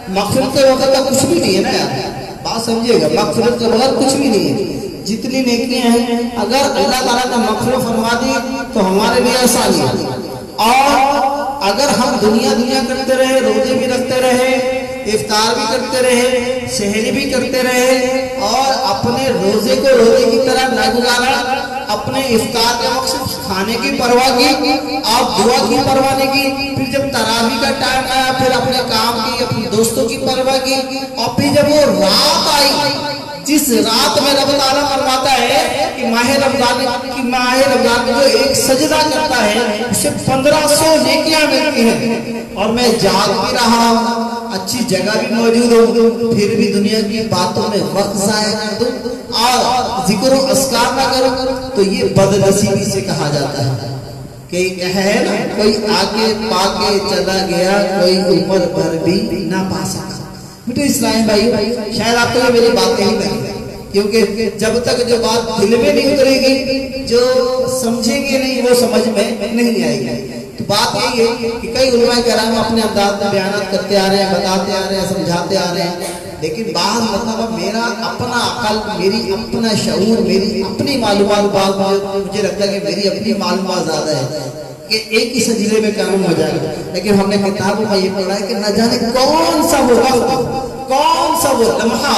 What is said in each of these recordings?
مغفرت کے وقت کا کچھ بھی نہیں ہے نا یار، بات سمجھیے گا، مغفرت کے بغیر کچھ بھی نہیں ہے۔ جتنی نیکیاں ہیں اگر اللہ تعالیٰ کا مغفرت فرما دی تو ہمارے لیے آسانی ہے، اور اگر ہم دنیا کرتے رہے، روزے بھی رکھتے رہے، افطار بھی کرتے رہے، سحری بھی کرتے رہے، اور اپنے روزے کو روزے کی طرح نہ گزارا، اپنے افطار کے وقت کھانے کی پرواہ کی، آپ دعا کی پرواہ نہیں کی، پھر جب تراویح کا ٹائم آیا پھر اپنے کام کی، اپنے دوستوں کی پرواہ کی، اور پھر جب وہ رات آئی جس رات میں رب تعالیٰ فرماتا ہے کہ ماہ رمضان میں جو ایک سجدہ کرتا ہے اسے 1500 نیکیاں ملتی ہیں، اور میں جاگ بھی رہا ہوں، اچھی جگہ بھی موجود ہوں، پھر بھی دنیا کی باتوں میں وقت ضائع کر دوں اور ذکر و اذکار نہ کروں، تو یہ بدنصیبی سے کہا جاتا ہے کہ ہے نا، کوئی آگے پا کے چلا گیا، کوئی عمر بھر بھی نہ پا سکا۔ بیٹے اسلام بھائی، شاید آپ کو یہ میری باتیں ہی نہیں، کیونکہ جب تک جو بات دل میں نہیں اترے گی، جو سمجھیں گے نہیں وہ سمجھ میں نہیں آئے گی۔ تو بات یہی ہے کہ کئی علماء کرام اپنے انداز میں بیانات کرتے آ رہے ہیں، بتاتے آ رہے ہیں، سمجھاتے آ رہے ہیں، لیکن بعض مطلب میرا اپنا عقل، میری اپنا شعور، میری اپنی معلومات، بعض مجھے لگتا ہے کہ میری اپنی معلومات زیادہ ہے کہ ایک ہی سجدے میں کام ہو جائے گا، لیکن ہم نے کتابوں میں یہ پڑھا ہے کہ نہ جانے کون سا وہ وقت، کون سا وہ لمحہ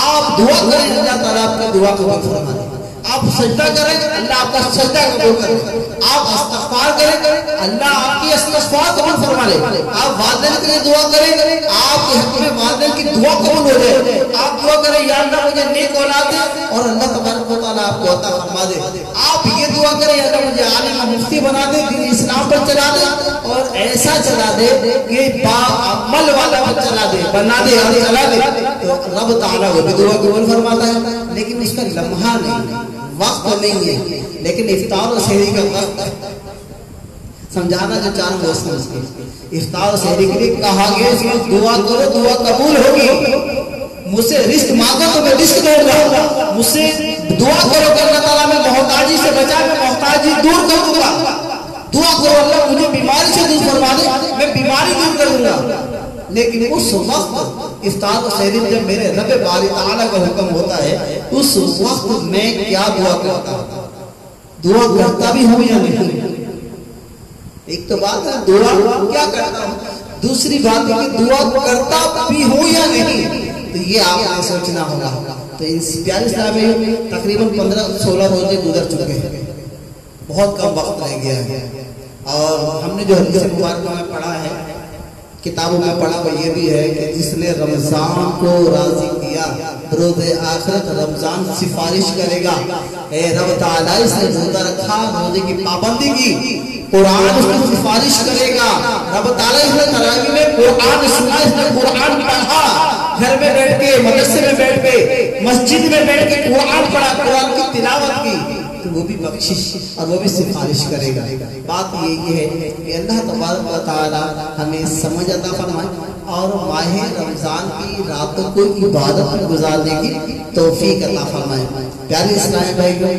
آپ دعا کریں اللہ تعالیٰ آپ کی دعا قبول فرما دے، آپ سجدہ کریں اللہ آپ کا سجدہ قبول کرے، آپ استغفار کریں اللہ آپ کی استغفار قبول فرما لے، آپ والدین کے لیے دعا کریں آپ کے حق میں والدین کی دعا قبول ہو جائے، آپ دعا کریں یا اللہ مجھے نیک اولاد دے اور اللہ تبارک و تعالیٰ آپ کو عطا فرما دے، آپ یہ دعا کریں یا اللہ مجھے عالم مفتی بنا دے، دین اسلام پر چلا دے اور ایسا چلا دے کہ با عمل والا چلا دے، بنا دے اور چلا دے، تو رب تعالیٰ وہ بھی دعا قبول فرماتا ہے۔ لیکن اس کا لمحہ نہیں، وقت نہیں ہے، لیکن افطار و سحری کا وقت سمجھانا جو چاہ رہا ہوں اس میں افطار و سحری کے لیے کہا گیا اس میں دعا کرو، دعا قبول ہوگی، مجھ سے رزق مانگو تو میں رزق دوں گا، مجھ سے دعا کرو کہ اللہ تعالیٰ میں محتاجی سے بچا، میں محتاجی دور کر دوں گا، دعا کرو اللہ مجھے بیماری سے دور فرما دے، میں بیماری دور کر دوں گا۔ لیکن اس وقت افطار و سحری جب میرے رب باری تعالیٰ کا حکم ہوتا ہے اس وقت میں کیا دعا کرتا ہوں، دعا کرتا بھی ہوں یا نہیں؟ ایک تو بات ہے دعا کیا کرتا ہوں، دوسری بات ہے کہ دعا کرتا بھی ہوں یا نہیں، تو یہ آپ نے سوچنا ہوگا۔ تو اس پیارے صاحب میں تقریباً 15-16 روزے گزر چکے ہیں، بہت کم وقت رہ گیا ہے، اور ہم نے جو حدیث مبارکہ میں پڑھا ہے، کتابوں میں پڑھا وہ یہ بھی ہے کہ جس نے رمضان کو راضی کیا روز آخرت رمضان سفارش کرے گا، اے رب تعالیٰ اس نے روزہ رکھا، روزے کی پابندی کی، قرآن اس نے سفارش کرے گا، رب تعالیٰ اس نے تراویح میں قرآن سنا، اس نے قرآن پڑھا، گھر میں بیٹھ کے، مدرسے میں بیٹھ کے، مسجد میں بیٹھ کے قرآن پڑھا، قرآن کی تلاوت کی، تو وہ بھی بخشش اور وہ بھی سفارش کرے گا۔ بات یہ ہے کہ اللہ تبارک و تعالی ہمیں سمجھ عطا فرمائے اور ماہ رمضان کی راتوں کو عبادت میں گزارنے کی توفیق عطا فرمائے۔ پیارے اسلامی بھائیوں،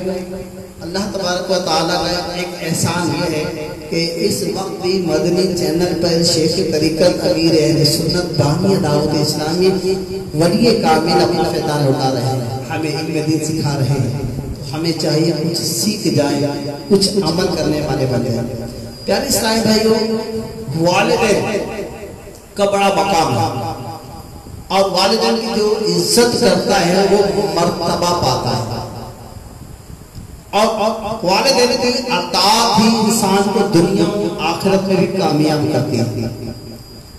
اللہ تبارک و تعالی کا ایک احسان یہ ہے کہ اس وقت بھی مدنی چینل پر شیخ طریقت امیر اہل سنت بانی دعوت اسلامی ولی کامل اپنا فیضان اٹھا رہے ہیں، ہمیں علم دین سکھا رہے ہیں، ہمیں چاہیے کچھ سیکھ جائیں، کچھ عمل کرنے والے بن جائیں۔ پیارے اسلامی بھائیوں، والدین کا بڑا مقام ہے اور والدین کی جو عزت کرتا ہے وہ مرتبہ پاتا ہے، اور والدین کی عطا بھی انسان کو دنیا و آخرت میں بھی کامیاب کرتی ہے۔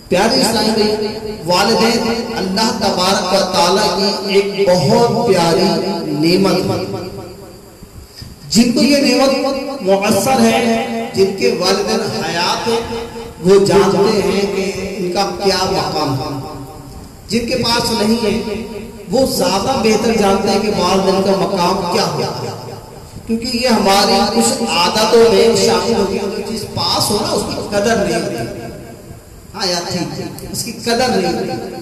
پیارے اسلامی بھائی، والدین اللہ تبارک و تعالیٰ کی ایک بہت پیاری نعمت، جن کو یہ نعمت مؤثر ہے، جن کے والدین حیات ہیں وہ جانتے ہیں کہ ان کا کیا مقام ہے، جن کے پاس نہیں ہے وہ زیادہ بہتر جانتے ہیں کہ والدین کا مقام کیا ہوتا ہے، کیونکہ یہ ہماری کچھ عادتوں میں شامل ہو گیا، جو چیز پاس ہو نا اس کی قدر نہیں ہوتی، ہاں یار ٹھیک، اس کی قدر نہیں ہوتی،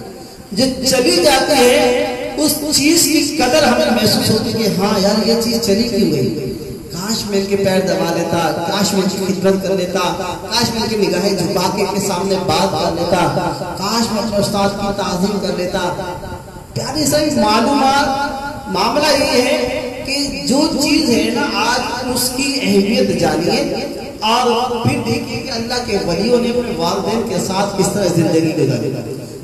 جو چلی جاتی ہے اس چیز کی قدر ہمیں محسوس ہوتی ہے کہ ہاں یار یہ چیز چلی کیوں گئی، کاش میں ان کے پیر دبا لیتا، کاش میں ان کی خدمت کر لیتا، کاش میں ان کی نگاہیں جھکا کے سامنے بات کر لیتا، کاش میں اپنے استاد کی تعظیم کر لیتا۔ پیاری صاحب معلومات معاملہ یہ ہے کہ جو چیز ہے نا آج اس کی اہمیت جانیے اور پھر دیکھیے کہ اللہ کے ولیوں نے اپنے والدین کے ساتھ کس طرح زندگی گزاری۔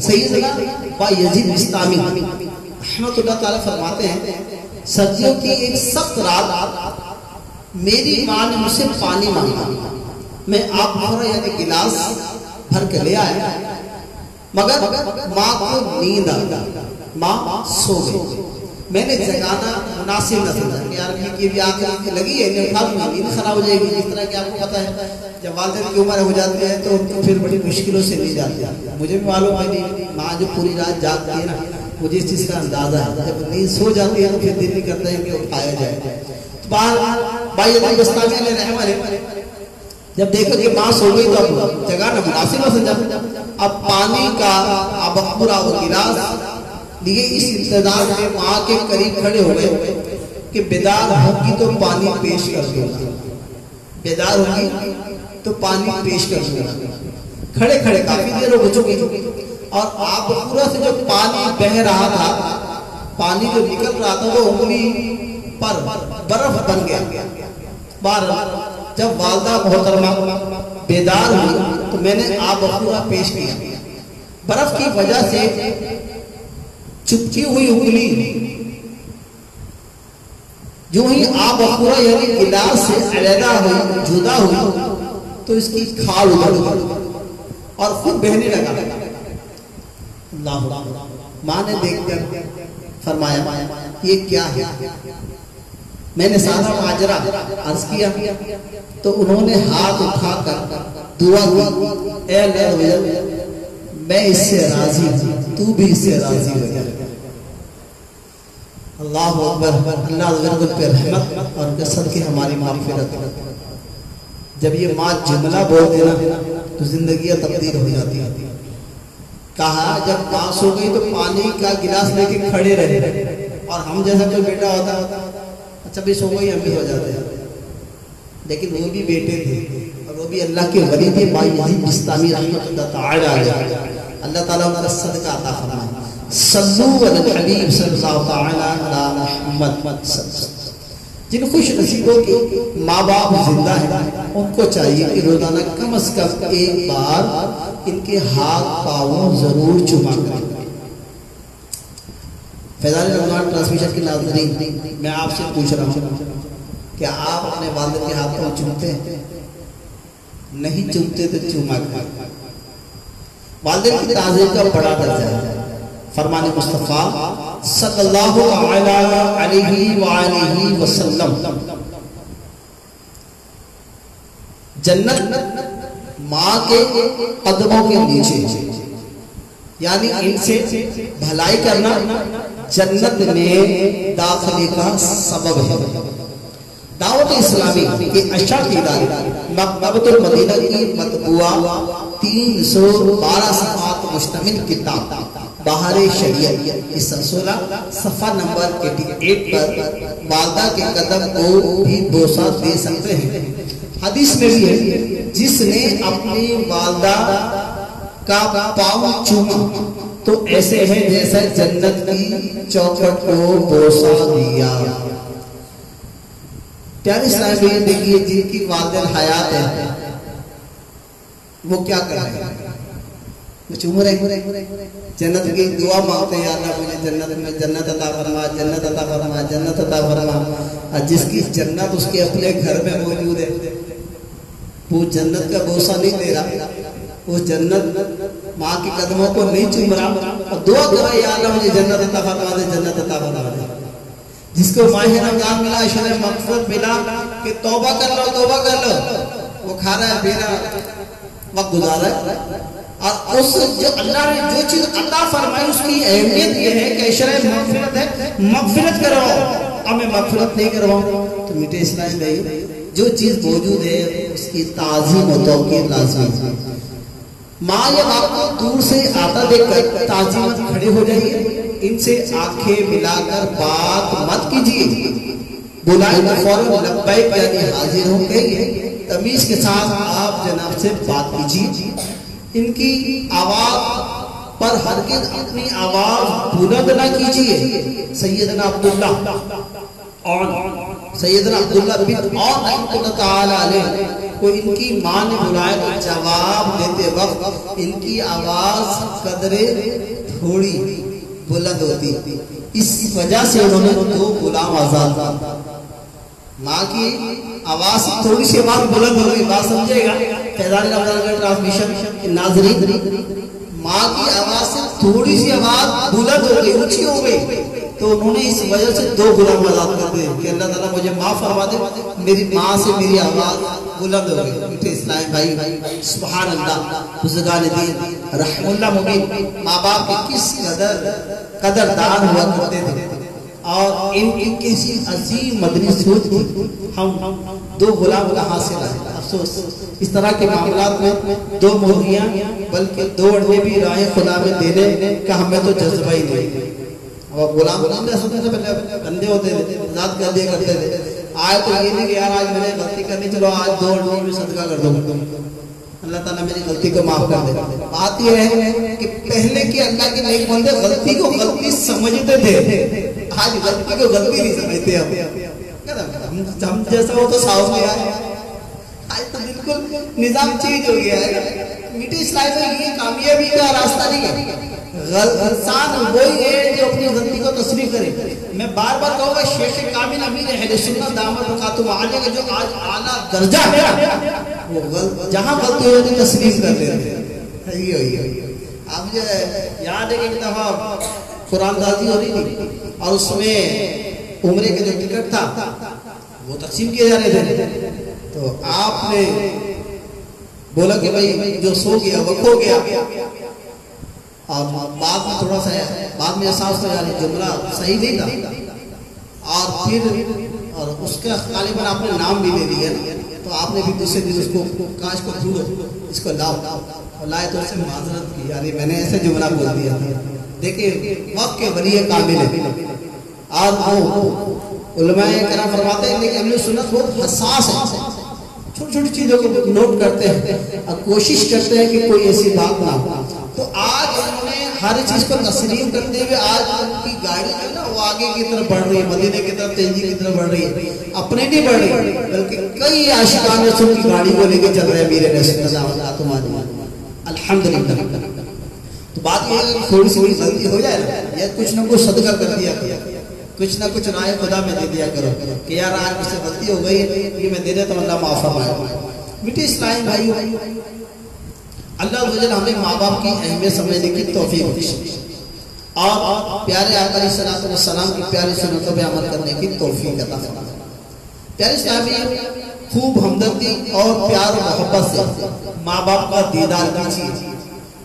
سیدنا بایزید بسطامی رحمۃ اللہ تعالیٰ فرماتے ہیں سردیوں کی ایک سخت رات میری ماں نے مجھ سے پانی مانگا، میں آپ بھرا یعنی گلاس بھر کے لے آیا، مگر ماں کو نیند آ گئی، ماں سو گئی۔ میں نے جگانا مناسب نہ سمجھا کہ یار یہ بھی آنکھ لگی ہے انہیں اٹھا لوں نیند خراب ہو جائے گی۔ جس طرح کہ آپ کو پتہ ہے جب والدین کی عمر ہو جاتی ہے تو ان کو پھر بڑی مشکلوں سے نیند آتی ہے۔ مجھے بھی معلوم ہے میری ماں جو پوری رات جاگتی ہے نا مجھے اس چیز کا اندازہ ہے، جب نیند سو جاتی ہے تو پھر دل نہیں کرتا ہے کہ اٹھایا جائے۔ بایزید بسطامی علیہ رحمہ نے جب دیکھا کہ ماں سو گئی تو اب جگانا مناسب نہ سمجھا، اب پانی کا اب پورا وہ گلاس لیے اس انتظار میں ماں کے قریب کھڑے ہو گئے کہ بیدار ہوگی تو پانی پیش کر دوں گا، بیدار ہوگی تو پانی پیش کر دوں گا۔ کھڑے کھڑے کافی دیر ہو چکی اور آپ پورا سے جو پانی بہ رہا تھا، پانی جو نکل رہا تھا وہ انگلی پر برف بن گیا۔ بہرحال جب والدہ محترمہ بیدار ہوئی تو میں نے آب پورا پیش کیا۔ برف کی وجہ سے چپکی ہوئی انگلی جو ہی آب پورا یعنی گلاس سے علیحدہ ہوئی، جدا ہوئی تو اس کی کھال ادھر اور خود بہنے لگا۔ اللہ ماں نے دیکھ کر فرمایا یہ کیا ہے؟ میں نے سارا ماجرا عرض کیا تو انہوں نے ہاتھ اٹھا کر دعا کی، اے اللہ میں اس سے راضی ہوں، تو بھی اس سے راضی ہو جائے۔ اللہ اکبر، اللہ عزوجل پہ رحمت اور ان کے صدقے ہماری مغفرت۔ جب یہ ماں جملہ بول دینا تو زندگیاں تبدیل ہو جاتی ہیں۔ کہا جب ماں سو گئی تو پانی کا گلاس لے کے کھڑے رہے اور ہم جیسا کوئی بیٹا ہوتا اچھا بھی سو گئی ہم بھی ہو جاتے ہیں، لیکن وہ بھی بیٹے تھے اور وہ بھی اللہ کے ولی تھے بایزید بسطامی رحمۃ اللہ تعالی علیہ۔ اللہ تعالیٰ ان کا صدقہ عطا فرمائے۔ صلو علی الحبیب صلی اللہ تعالی علی محمد۔ جن خوش نصیبوں کے ماں باپ زندہ ہیں ان کو چاہیے کہ روزانہ کم از کم ایک بار ان کے ہاتھ پاؤں ضرور چوما کریں۔ فیضان رمضان ٹرانسمیشن کے ناظرین، میں آپ سے پوچھ رہا ہوں کہ آپ اپنے والد کے ہاتھ پاؤں چومتے ہیں؟ نہیں چومتے تو چوما کریں۔ والدین کی تعظیم کا بڑا درجہ ہے۔ فرمان مصطفیٰ صلی اللہ علیہ وآلہ وسلم، جنت ماں کے قدموں کے نیچے، یعنی ان سے بھلائی کرنا جنت میں داخلے کا سبب ہے۔ دعوت اسلامی کے اشعار کی ادارے مکتبۃ المدینہ کی مطبوعہ 312 صفحات مشتمل کتاب بہار شریعت کی سلسلہ صفحہ نمبر 88 پر والدہ کے قدم کو بھی بوسہ دے سکتے ہیں۔ حدیث میں بھی ہے جس نے اپنی والدہ کا پاؤں چوما تو ایسے ہے جیسے جنت کی چوکھٹ کو بوسہ دیا۔ پیارے اسلام میں دیکھیے جن کی والدین حیات ہے وہ کیا کر رہے ہیں؟ چوم رہے ہیں، جنت کی دعا مانگتے ہیں، یا اللہ مجھے جنت میں جنت عطا فرما، جنت عطا فرما، جنت عطا فرما۔ جس کی جنت اس کے اپنے گھر میں موجود ہے وہ جنت کا بوسہ نہیں دے رہا، وہ جنت ماں کے قدموں کو نہیں چوم رہا اور دعا کر رہا ہے یا اللہ مجھے جنت عطا فرما دے، جنت عطا فرما دے۔ جس کو ماہ رمضان ملا، شرح مغفرت ملا کہ توبہ کر لو توبہ کر لو، وہ کھا رہا ہے، پی رہا ہے، وقت گزارا ہے، اور اس جو اللہ نے جو چیز عطا فرمائی اس کی اہمیت یہ ہے کہ شرح مغفرت ہے، مغفرت کرواؤ۔ اب میں مغفرت نہیں کرواؤں تو میٹھے اسلام نہیں، جو چیز موجود ہے اس کی تعظیم و توقیر لازمی ہے۔ ماں یا باپ کو دور سے آتا دیکھ کر تعظیم کھڑے ہو جائیے، ان سے آنکھیں ملا کر بات مت کیجیے، بلائیں تو فوراً لبیک یعنی حاضر ہو گئی، تمیز کے ساتھ آپ جناب سے بات کیجیے۔ ان کی آواز پر ہرگز اپنی آواز بلند نہ کیجیے۔ سیدنا عبداللہ بن عون رحمۃ اللہ تعالی علیہ کو ان کی ماں نے بلایا تو جواب دیتے وقت ان کی آواز قدرے تھوڑی بلند ہوتی، اس وجہ سے انہوں نے 2 غلام آزاد۔ ماں کی آواز تھوڑی سی آواز بلند ہو گئی، بات سمجھے گا فیضان رمضان کا ٹرانسمیشن ناظرین، ماں کی آواز سے تھوڑی سی آواز بلند ہو گئی، اونچی ہو گئی، تو انہوں نے اس وجہ سے 2 غلام آزاد کر دے کہ اللہ تعالیٰ مجھے معاف فرما دے، میری ماں سے میری آواز بلند ہو گئی۔ میٹھے اسلامی بھائی، سبحان اللہ، بزرگان دین رحم اللہ مبین ماں باپ کے کس قدردان ہوا کرتے تھے، اور ان کی کسی عظیم مدنی سوچ تھی۔ ہم 2 غلام کہاں سے لائے؟ افسوس اس طرح کے معاملات میں 2 مرغیاں بلکہ 2 انڈے بھی راہ خدا میں دینے کا ہمیں تو جذبہ ہی نہیں۔ اور غلام دے سکتے تھے، پہلے بندے ہوتے تھے، آزاد کر دیا کرتے تھے۔ آج تو یہ نہیں کہ یار آج میں نے غلطی کرنی، چلو آج 2 انڈوں میں صدقہ کر دو، اللہ تعالیٰ میری غلطی کو معاف کر دے۔ بات یہ ہے کہ پہلے کے اللہ کے نیک بندے غلطی کو غلطی سمجھتے تھے، آج غلطی کو غلطی نہیں سمجھتے۔ ہم جیسا ہو تو صاف میں آئے، آج تو بالکل نظام چینج ہو گیا ہے۔ میٹھے اسلائی میں یہ کامیابی کا راستہ نہیں ہے۔ انسان وہی ہے جو اپنی غلطی کو تسلیم کرے۔ میں بار بار کہوں گا شیخ کامل امین اہل سنت دامت برکاتہ عالیہ کا جو آج اعلیٰ درجہ ہے، وہ جہاں غلطی ہوتی تسلیم کر لیتے ہیں۔ آپ مجھے یاد ہے کہ ایک دفعہ قرآن دازی ہو رہی تھی اور اس میں عمرے کے جو ٹکٹ تھا وہ تقسیم کیے جا رہے تھے، تو آپ نے بولا کہ بھائی جو سو گیا وہ کھو گیا، اور بعد میں تھوڑا سا بعد میں احساس ہو جانے جملہ صحیح نہیں تھا، اور پھر اور اس کا غالباً آپ نے نام بھی لے لیا، تو آپ نے بھی دوسرے دن اس کو کاش کو ڈھونڈو، اس کو لاؤ، اور لائے تو اس سے معذرت کی، یعنی میں نے ایسے جملہ بول دیا تھا۔ دیکھیں وقت کے ولی کامل ہے، اور وہ علماء کرام فرماتے ہیں کہ اہل سنت بہت حساس ہے، چھوٹی چھوٹی چیزوں کو نوٹ کرتے ہیں اور کوشش کرتے ہیں کہ کوئی ایسی بات نہ ہو۔ تو آج انہوں نے ہر چیز کو تسلیم کرتے ہوئے آج ان کی گاڑی جو ہے نا وہ آگے کی طرف بڑھ رہی ہے، مدینے کی طرف، تنجی کی طرف بڑھ رہی ہے، اپنے نہیں بڑھ رہی بلکہ کئی عاشقان رسول کی گاڑی کو لے کے چل رہے ہیں میرے الحمدللہ۔ تو بات یہ ہے کہ تھوڑی سی غلطی ہو جائے نا، یا کچھ نہ کچھ صدقہ کر دیا کرو، کچھ نہ کچھ رائے خدا میں دے دیا کرو کہ یار آج مجھ سے غلطی ہو گئی یہ میں دے دیتا ہوں، اللہ معاف فرمائے۔ میٹھے اسلامی بھائیو، اللہ وجل ہمیں ماں باپ کی اہمیت سمجھنے کی توفیق بخشے اور پیارے آقا علیہ الصلوۃ والسلام کی پیاری سنتوں پہ عمل کرنے کی توفیق عطا فرمائے۔ پیارے اسلامی، خوب ہمدردی اور پیار و محبت سے ماں باپ کا دیدار کیجیے،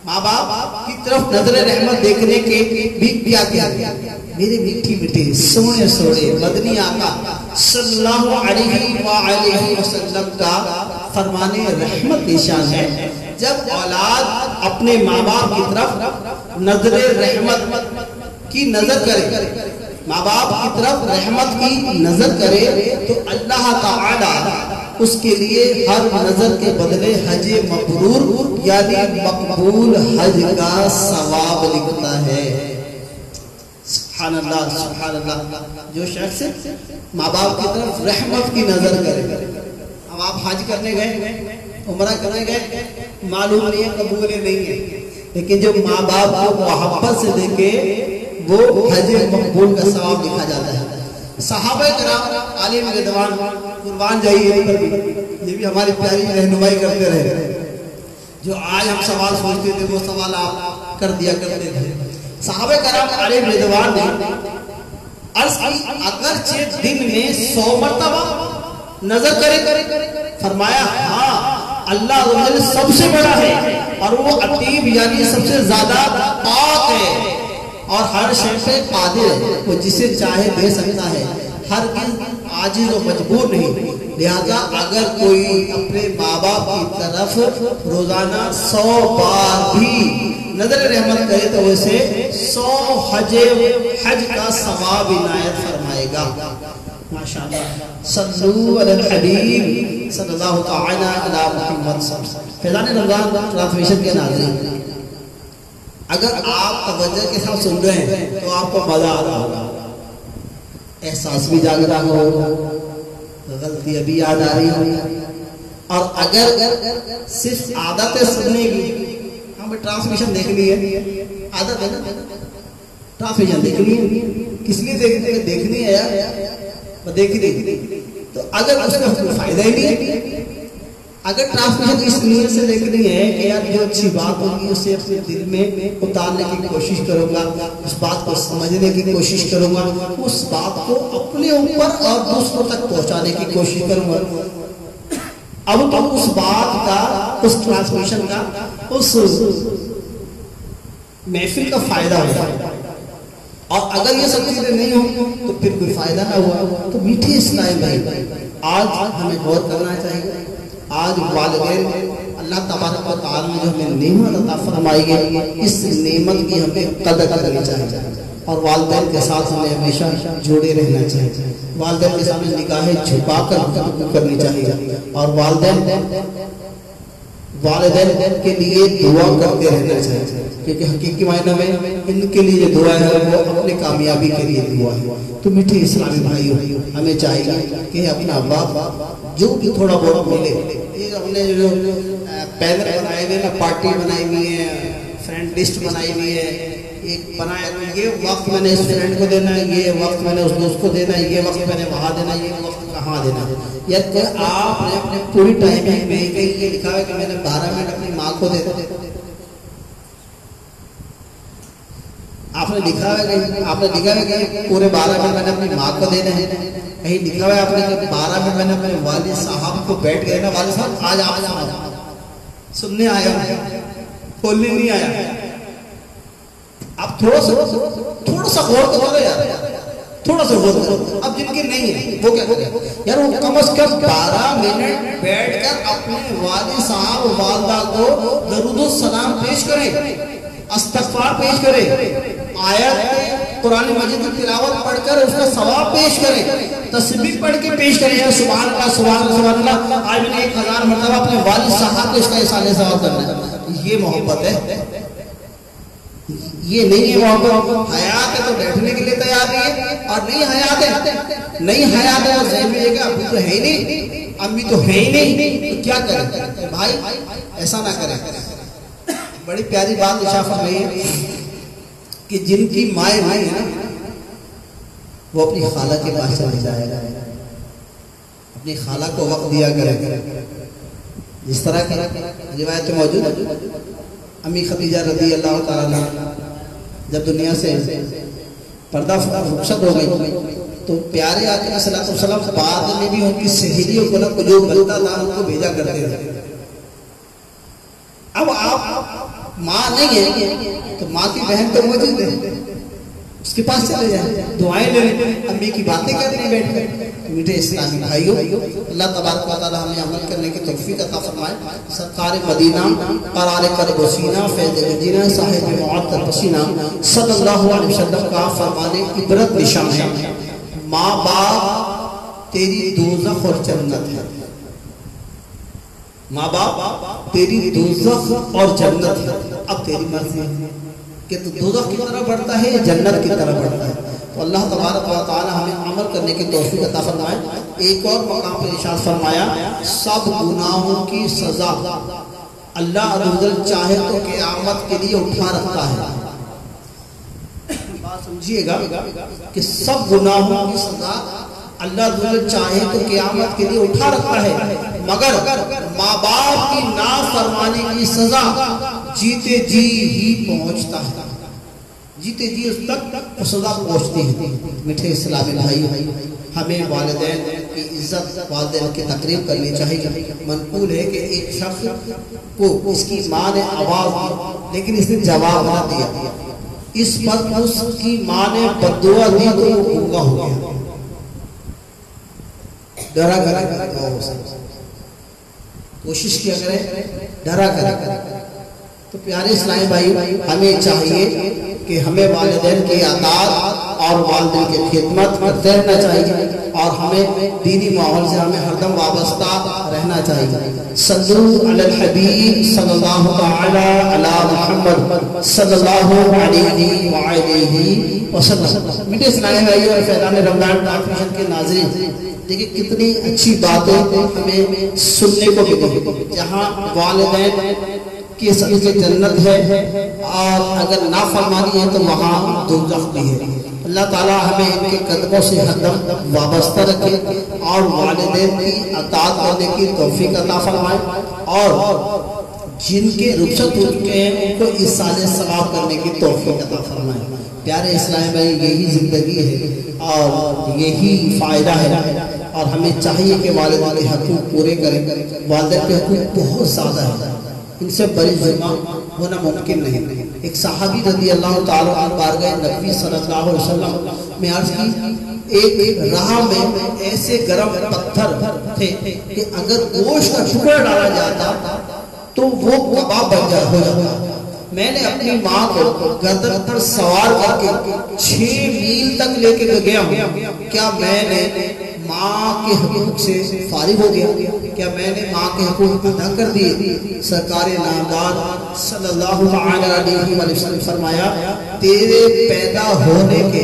ماں باپ کی طرف نظر رحمت دیکھنے کے بھی کیا کیا میرے میٹھی میٹھی سونے سونے مدنی آقا صلی اللہ علیہ وآلہ وسلم کا فرمان رحمت نشان ہے۔ جب اولاد اپنے ماں باپ کی طرف نظر رحمت کی نظر کرے، ماں باپ کی طرف رحمت کی نظر کرے، تو اللہ تعالی اس کے لیے ہر نظر کے بدلے حج مبرور یعنی مقبول حج کا ثواب لکھتا ہے۔ سبحان اللہ سبحان اللہ۔ جو شخص ماں باپ کی طرف رحمت کی نظر کرے، اب آپ حج کرنے گئے، عمرہ کرنے گئے، معلوم نہیں ہے قبول نہیں ہے، لیکن جو ماں باپ کو محبت سے دیکھے وہ حج مقبول کا ثواب لکھا جاتا ہے۔ صحابہ کرام عالم رضوان قربان جائیے، یہ بھی ہماری پیاری رہنمائی کرتے رہے، جو آج ہم سوال سوچتے تھے وہ سوال آپ کر دیا کرتے تھے۔ صحابہ کرام عالم رضوان نے عرض کی اگرچہ دن میں 100 مرتبہ نظر کرے، فرمایا ہاں اللہ رجل سب سے بڑا ہے اور وہ عتیب یعنی سب سے زیادہ پاک ہے اور ہر شے پہ قادر ہے، وہ جسے چاہے دے سکتا ہے، ہرگز عاجز و مجبور نہیں۔ لہذا اگر کوئی اپنے ماں باپ کی طرف روزانہ 100 بار بھی نظر رحمت کرے تو اسے 100 حج کا ثواب عنایت فرمائے گا۔ ماشاءاللہ صلو علی الحبیب صلی اللہ تعالی علی محمد صلی اللہ علیہ وسلم. فیضان رمضان ٹرانسمیشن کے ناظرین، اگر آپ توجہ کے ساتھ سن رہے ہیں تو آپ کو مزہ آ رہا ہوگا، احساس بھی جاگ رہا ہوگا، غلطی ابھی یاد آ رہی ہوگی. اور اگر صرف عادت ہے سننے کی، ہم ٹرانسمیشن دیکھ لی ہے، عادت ہے نا ٹرانسمیشن دیکھ لی ہے، کس لیے دیکھنی ہے یار، دیکھنی. تو اگر اس کا کوئی فائدہ ہی نہیں ہے، اگر ٹرانسمیشن اس نیت سے دیکھنی ہے کہ یار جو اچھی بات ہوگی اسے اپنے دل میں اتارنے کی کوشش کروں گا، اس بات کو سمجھنے کی کوشش کروں گا، اس بات کو اپنے اوپر اور دوسروں تک پہنچانے کی کوشش کروں گا. اب تو اس بات کا، اس ٹرانسمیشن کا، اس محفل کا فائدہ ہوگا. اور اگر یہ سب چیزیں نہیں ہوں تو پھر کوئی فائدہ نہ ہوا. تو میٹھے اسلام بھائی، آج ہمیں غور کرنا چاہیے. آج والدین اللہ تبارک و تعالی نے جو ہمیں نعمت عطا فرمائی ہے، اس نعمت کی ہمیں قدر کرنی چاہیے اور والدین کے ساتھ ہمیں ہمیشہ جڑے رہنا چاہیے. والدین کے سامنے نگاہیں جھکا کر گفتگو کرنی چاہیے اور والدین کے لیے دعا کرتے رہنا چاہیے، کیونکہ حقیقی معنی میں ان کے لیے جو دعا ہے وہ اپنے کامیابی کے لیے دعا ہے. تو میٹھے اسلامی بھائیوں، ہمیں چاہیے کہ اپنا باپ جو بھی تھوڑا بہت ملے، یہ ہم نے جو پینر بنائے ہوئے نا، پارٹی بنائی ہوئی ہے، فرینڈ لسٹ بنائی ہوئی ہے، ایک بنایا یہ وقت میں نے اس فرینڈ کو دینا ہے، یہ وقت میں نے اس دوست کو دینا ہے، یہ وقت میں نے وہاں دینا ہے، یہ وقت کہاں دینا ہے. یا کہ آپ نے اپنے پوری ٹائمنگ میں کہیں یہ لکھا ہے کہ میں نے 12 منٹ اپنی ماں کو دے دو. آپ نے لکھا ہے کہ پورے 12 منٹ میں نے اپنی ماں کو دینا ہے. کہیں لکھا ہوا ہے آپ نے کہ 12 منٹ میں نے اپنے والد صاحب کو بیٹھ گئے نا، والد صاحب آج آپ سننے آیا، بولنے نہیں آیا. آپ تھوڑا سا غور کرو یار، تھوڑا سا غور کرو. اب جن کے نہیں ہے وہ کیا یار، وہ کم از کم 12 منٹ بیٹھ کر اپنے والد صاحب والدہ کو درود و سلام پیش کریں، استغفار پیش کریں، آیت قرآن مجید کی تلاوت پڑھ کر اس کا ثواب پیش کریں، تسبیح پڑھ کے پیش کریں. یا سبحان اللہ سبحان اللہ سبحان اللہ، آج میں نے 1000 مرتبہ اپنے والد صاحب کو اس کا احسان ثواب کرنا ہے. یہ محبت ہے، یہ نہیں ہے محبت. حیات ہے تو بیٹھنے کے لیے تیار نہیں ہے، اور نہیں حیات ہے اور ذہن میں یہ کہ ابھی تو ہے ہی نہیں، امی تو ہے ہی نہیں، تو کیا کریں بھائی؟ ایسا نہ کریں. بڑی پیاری بات ارشاد فرمائی ہے کہ جن کی مائیں نہیں ہیں وہ اپنی خالہ کے پاس چلے جائے گا، اپنی خالہ کو وقت دیا کرے. جس طرح کی روایت موجود ہے، امی خدیجہ رضی اللہ تعالیٰ جب دنیا سے پردہ رخصت ہو گئی تو پیارے آقا صلی اللہ علیہ وسلم بعد میں بھی ان کی سہیلیوں کو جو بلتا تھا ان کو بھیجا کرتے تھے. اب آپ ماں نہیں ہے تو ماں کی بہن تو موجود ہے، اس کے پاس چلے جائیں، دعائیں لے لیں، امی کی باتیں کرنے بیٹھ گئے. میٹھے اسلامی بھائیوں، اللہ تبارک و تعالی ہمیں عمل کرنے کی توفیق عطا فرمائے. سرکار مدینہ قرار قلب و سینہ فیض مدینہ صاحب معطر پسینہ صلی اللہ علیہ وسلم کا فرمان عبرت نشان ہے. ماں باپ تیری دوزخ اور جنت ہے، ماں باپ تیری دوزخ اور جنت ہے. اب تیری مرضی ہے کہ تو دوزخ کی طرف بڑھتا ہے یا جنت کی طرف بڑھتا ہے. تو اللہ تبارک و تعالی ہمیں عمل کرنے کی توفیق عطا فرمائے. ایک اور مقام پر ارشاد فرمایا، سب گناہوں کی سزا اللہ عز و جل چاہے تو قیامت کے لیے اٹھا رکھتا ہے. بات سمجھیے گا کہ سب گناہوں کی سزا اللہ عز و جل چاہے تو قیامت کے لیے اٹھا رکھتا ہے، مگر ماں باپ کی نافرمانی کی سزا جیتے جی ہی پہنچتا ہے، جیتے جی اس تک وہ سزا پہنچتی ہے. میٹھے اسلامی بھائی، ہمیں والدین کی عزت، والدین کی تقریب کرنی چاہیے. منقول ہے کہ ایک شخص کو اس کی ماں نے آواز دی لیکن اس نے جواب نہ دیا، اس پر اس کی ماں نے بددعا دی تو وہ گونگا ہو گیا. ڈرا کرے کوشش کیا کرے، ڈرا کرے. تو پیارے اسلامی بھائی، ہمیں چاہیے کہ ہمیں والدین کی اطاعت اور والدین کی خدمت کرتے رہنا چاہیے اور ہمیں دینی ماحول سے ہمیں ہر دم وابستہ رہنا چاہیے. صلو علی الحبیب صلی اللہ تعالی علی محمد صلی اللہ علیہ وآلہ وسلم. میٹھے اسلامی بھائیو اور فیضان رمضان ٹرانسمیشن کے ناظرین، دیکھیں کتنی اچھی باتیں ہمیں سننے کو ملی. جہاں والدین کی صدقے جنت ہے اور اگر نافرمانی ہے تو وہاں دوزخ بھی ہے. اللہ تعالیٰ ہمیں ان کے قدموں سے ہر دم وابستہ رکھے اور والدین کی اطاعت کرنے کی توفیق عطا فرمائے، اور جن کے رخصت ہو چکے ہیں ان کو اس سال ثواب کرنے کی توفیق عطا فرمائے. پیارے اسلام بھائی، یہی زندگی ہے اور یہی فائدہ ہے، اور ہمیں چاہیے کہ والدین کے حقوق پورے کریں. والدین کے حقوق بہت زیادہ ہیں، ان سے بڑی ذمہ ہونا ممکن نہیں. ایک صحابی رضی اللہ تعالیٰ عنہ بارگاہ نبی صلی اللہ علیہ وسلم میں عرض کی، ایک راہ میں ایسے گرم پتھر تھے کہ اگر گوشت کا ٹکڑا ڈالا جاتا تو وہ کباب بن جاتا. میں نے اپنی ماں کو گردن پر سوار کر کے 6 میل تک لے کے گیا ہوں. کیا میں نے ماں کے حقوق سے فارغ ہو گیا؟ کیا میں نے ماں کے حقوق ادا کر دیے؟ سرکار نامدار صلی اللہ علیہ وسلم فرمایا، تیرے پیدا ہونے کے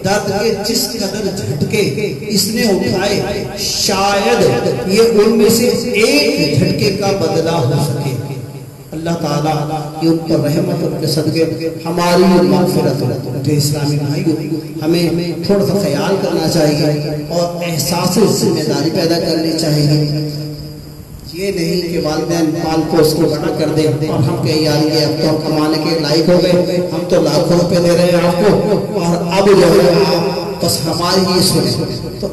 درد کے جس قدر جھٹکے اس نے اٹھائے، شاید یہ ان میں سے ایک جھٹکے کا بدلہ ہو سکے. اللہ تعالیٰ یہ ان پر رحمت اور کے صدقے ہماری مغفرت ہو. تو اسلامی بھائیو، ہمیں تھوڑا سا خیال کرنا چاہیے اور احساس ذمہ داری پیدا کرنی چاہیے. یہ نہیں کہ والدین مال کو اس کو بڑا کر دیں اور ہم کہیں یار یہ اب تو ہم کمانے کے لائق ہو گئے، ہم تو لاکھوں روپے دے رہے ہیں آپ کو اور اب جو ہے بس ہماری ہی سنیں. تو